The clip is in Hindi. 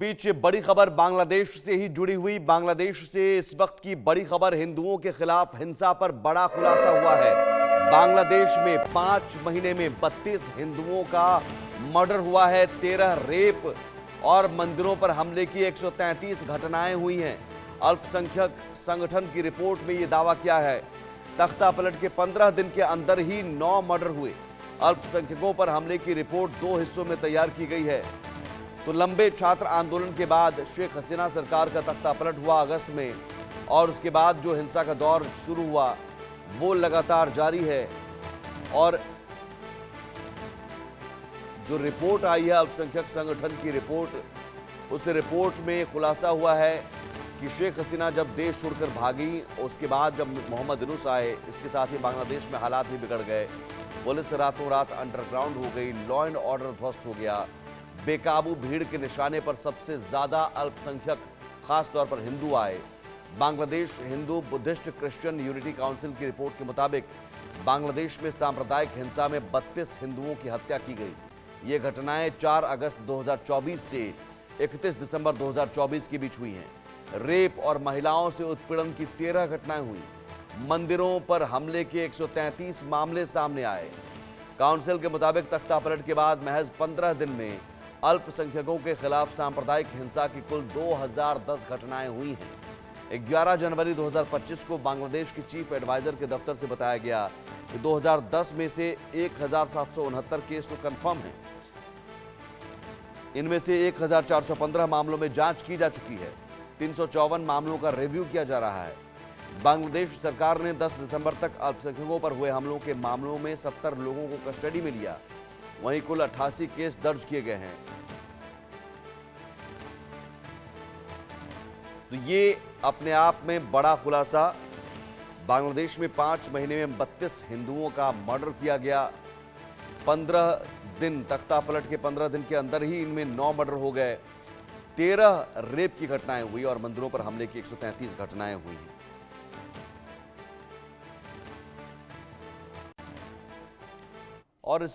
पीछे बड़ी खबर बांग्लादेश से ही जुड़ी हुई। बांग्लादेश से इस वक्त की बड़ी खबर, हिंदुओं के खिलाफ हिंसा पर बड़ा खुलासा हुआ है। बांग्लादेश में 5 महीने में 32 हिंदुओं का मर्डर हुआ है, 13 रेप और मंदिरों पर हमले की 133 घटनाएं हुई हैं। अल्पसंख्यक संगठन की रिपोर्ट में यह दावा किया है। तख्ता पलट के 15 दिन के अंदर ही 9 मर्डर हुए। अल्पसंख्यकों पर हमले की रिपोर्ट 2 हिस्सों में तैयार की गई है। तो लंबे छात्र आंदोलन के बाद शेख हसीना सरकार का तख्ता पलट हुआ अगस्त में, और उसके बाद जो हिंसा का दौर शुरू हुआ वो लगातार जारी है। और जो रिपोर्ट आई है अल्पसंख्यक संगठन की रिपोर्ट, उस रिपोर्ट में खुलासा हुआ है कि शेख हसीना जब देश छोड़कर भागी, उसके बाद जब मोहम्मद यूनुस आए, इसके साथ ही बांग्लादेश में हालात भी बिगड़ गए। पुलिस रातों रात अंडरग्राउंड हो गई, लॉ एंड ऑर्डर ध्वस्त हो गया। बेकाबू भीड़ के निशाने पर सबसे ज्यादा अल्पसंख्यक, खासतौर पर हिंदू आए। Bangladesh Hindu Buddhist Christian unity council की रिपोर्ट के मुताबिक बांग्लादेश में सांप्रदायिक हिंसा में 32 हिंदुओं की हत्या की गई। ये घटनाएं 4 अगस्त 2024 से 31 दिसंबर 2024 के बीच हुई हैं। रेप और महिलाओं से उत्पीड़न की 13 घटनाएं हुई। मंदिरों पर हमले के 133 मामले सामने आए। काउंसिल के मुताबिक तख्ता पलट के बाद महज 15 दिन में अल्पसंख्यकों के खिलाफ सांप्रदायिक हिंसा की कुल 2010 घटनाएं हुई हैं। 11 जनवरी 2025 को बांग्लादेश की चीफ एडवाइजर के दफ्तर से बताया गया कि 2010 में से 1769 केस तो कंफर्म हैं। इनमें से 1415 मामलों में जांच की जा चुकी है। 354 मामलों का रिव्यू किया जा रहा है। बांग्लादेश सरकार ने 10 दिसंबर तक अल्पसंख्यकों पर हुए हमलों के मामलों में 70 लोगों को कस्टडी में लिया। वहीं कुल 88 केस दर्ज किए गए हैं। तो ये अपने आप में बड़ा खुलासा। बांग्लादेश में 5 महीने में 32 हिंदुओं का मर्डर किया गया। 15 दिन, तख्ता पलट के 15 दिन के अंदर ही इनमें 9 मर्डर हो गए। 13 रेप की घटनाएं हुई और मंदिरों पर हमले की 133 घटनाएं हुई। और इस